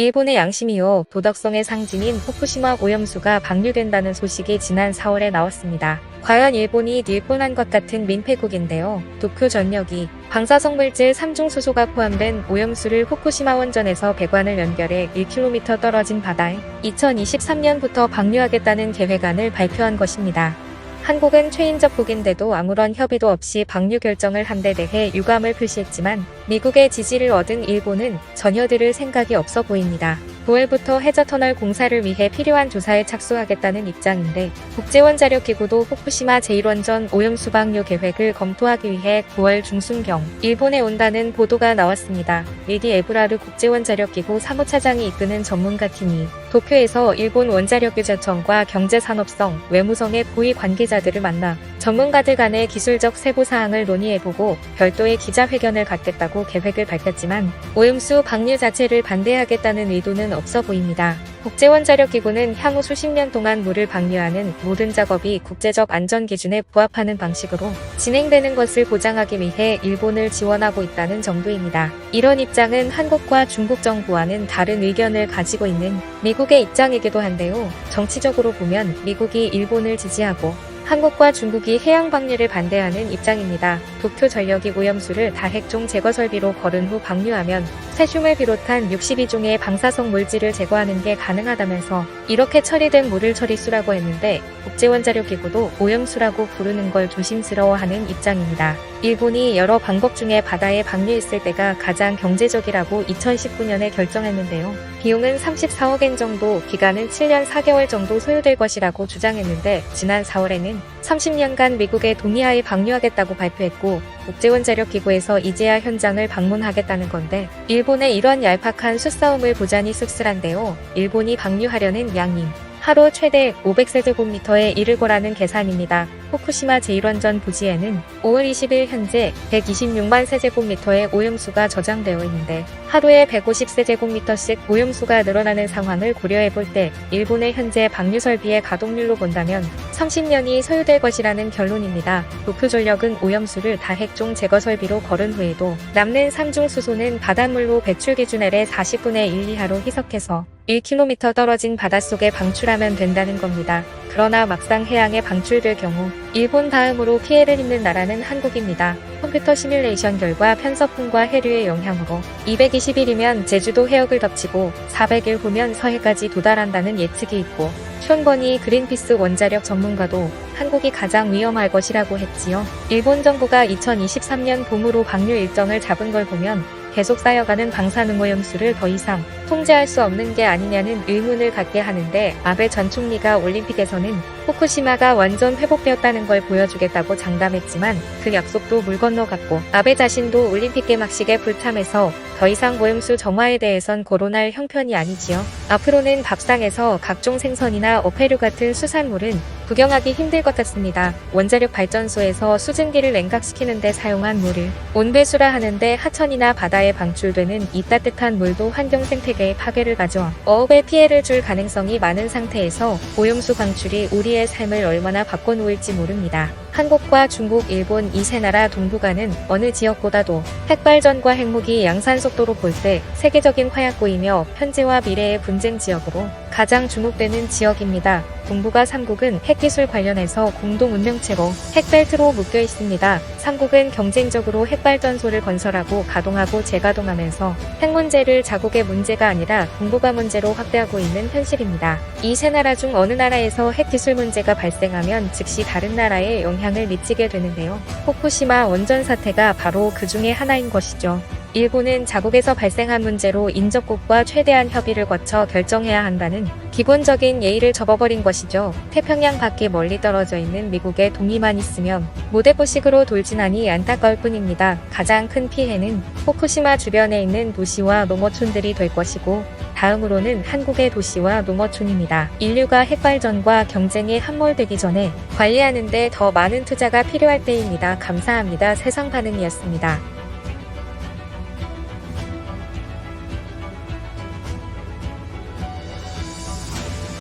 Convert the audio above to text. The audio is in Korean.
일본의 양심이요 도덕성의 상징인 후쿠시마 오염수가 방류된다는 소식이 지난 4월에 나왔습니다. 과연 일본이 늘 뻔한 것 같은 민폐국인데요. 도쿄전력이 방사성 물질 3중 수소가 포함된 오염수를 후쿠시마 원전에서 배관을 연결해 1km 떨어진 바다에 2023년부터 방류하겠다는 계획안을 발표한 것입니다. 한국은 최인접국인데도 아무런 협의도 없이 방류 결정을 한 데 대해 유감을 표시했지만 미국의 지지를 얻은 일본은 전혀 들을 생각이 없어 보입니다. 9월부터 해저터널 공사를 위해 필요한 조사에 착수하겠다는 입장인데 국제원자력기구도 후쿠시마 제1원전 오염수 방류 계획을 검토하기 위해 9월 중순경 일본에 온다는 보도가 나왔습니다. 리디 에브라르 국제원자력기구 사무차장이 이끄는 전문가팀이 도쿄에서 일본 원자력규제청과 경제산업성, 외무성의 고위 관계자들을 만나 전문가들 간의 기술적 세부 사항을 논의해보고 별도의 기자회견을 갖겠다고 계획을 밝혔지만 오염수 방류 자체를 반대하겠다는 의도는 없어 보입니다. 국제원자력기구는 향후 수십 년 동안 물을 방류하는 모든 작업이 국제적 안전기준에 부합하는 방식으로 진행되는 것을 보장하기 위해 일본을 지원하고 있다는 정도입니다. 이런 입장은 한국과 중국 정부와는 다른 의견을 가지고 있는 미국의 입장이기도 한데요. 정치적으로 보면 미국이 일본을 지지하고 한국과 중국이 해양 방류를 반대하는 입장입니다. 도쿄전력이 오염수를 다핵종 제거 설비로 거른 후 방류하면 세슘을 비롯한 62종의 방사성 물질을 제거하는 게 가능하다면서 이렇게 처리된 물을 처리수라고 했는데 국제원자력기구도 오염수라고 부르는 걸 조심스러워하는 입장입니다. 일본이 여러 방법 중에 바다에 방류했을 때가 가장 경제적이라고 2019년에 결정했는데요. 비용은 34억엔 정도, 기간은 7년 4개월 정도 소요될 것이라고 주장했는데 지난 4월에는 30년간 미국의 동의하에 방류하겠다고 발표했고 국제원자력기구에서 이제야 현장을 방문하겠다는 건데 일본의 이런 얄팍한 수싸움을 보자니 씁쓸한데요. 일본이 방류하려는 양이 하루 최대 500세제곱미터에 이를 거라는 계산입니다. 후쿠시마 제1원전 부지에는 5월 20일 현재 126만 세제곱미터의 오염수가 저장되어 있는데 하루에 150세제곱미터씩 오염수가 늘어나는 상황을 고려해볼 때 일본의 현재 방류 설비의 가동률로 본다면 30년이 소요될 것이라는 결론입니다. 도쿄전력은 오염수를 다핵종 제거 설비로 거른 후에도 남는 3중 수소는 바닷물로 배출 기준 L의 40분의 1 이하로 희석해서 1km 떨어진 바닷속에 방출하면 된다는 겁니다. 그러나 막상 해양에 방출될 경우 일본 다음으로 피해를 입는 나라는 한국입니다. 컴퓨터 시뮬레이션 결과 편서풍과 해류의 영향으로 220일이면 제주도 해역을 덮치고 400일 후면 서해까지 도달한다는 예측이 있고 숀 버니 그린피스 원자력 전문가도 한국이 가장 위험할 것이라고 했지요. 일본 정부가 2023년 봄으로 방류 일정을 잡은 걸 보면 계속 쌓여가는 방사능오염수를 더 이상 통제할 수 없는 게 아니냐는 의문을 갖게 하는데 아베 전 총리가 올림픽에서는 후쿠시마가 완전 회복되었다는 걸 보여주겠다고 장담했지만 그 약속도 물 건너갔고 아베 자신도 올림픽 개막식에 불참해서 더 이상 오염수 정화에 대해선 거론할 형편이 아니지요. 앞으로는 밥상에서 각종 생선이나 어패류 같은 수산물은 구경하기 힘들 것 같습니다. 원자력 발전소에서 수증기를 냉각시키는 데 사용한 물을 온배수라 하는데 하천이나 바다에 방출되는 이 따뜻한 물도 환경 생태계에 파괴를 가져와 어업에 피해를 줄 가능성이 많은 상태에서 오염수 방출이 우리의 삶을 얼마나 바꿔놓을지 모릅니다. 한국과 중국, 일본 이 세 나라 동북아는 어느 지역보다도 핵발전과 핵무기 양산 속도로 볼 때 세계적인 화약고이며 현재와 미래의 분쟁 지역으로 가장 주목되는 지역입니다. 동북아 3국은 핵기술 관련해서 공동 운명체로 핵벨트로 묶여 있습니다. 3국은 경쟁적으로 핵발전소를 건설하고 가동하고 재가동하면서 핵 문제를 자국의 문제가 아니라 동북아 문제로 확대하고 있는 현실입니다. 이 세 나라 중 어느 나라에서 핵기술 문제가 발생하면 즉시 다른 나라에 영향을 미치게 되는데요. 후쿠시마 원전 사태가 바로 그 중에 하나인 것이죠. 일본은 자국에서 발생한 문제로 인접국과 최대한 협의를 거쳐 결정해야 한다는 기본적인 예의를 접어버린 것이죠. 태평양 밖에 멀리 떨어져 있는 미국의 동의만 있으면 모대포식으로 돌진하니 안타까울 뿐입니다. 가장 큰 피해는 후쿠시마 주변에 있는 도시와 농어촌들이 될 것이고 다음으로는 한국의 도시와 농어촌입니다. 인류가 핵발전과 경쟁에 함몰되기 전에 관리하는 데 더 많은 투자가 필요할 때입니다. 감사합니다. 세상반응이었습니다.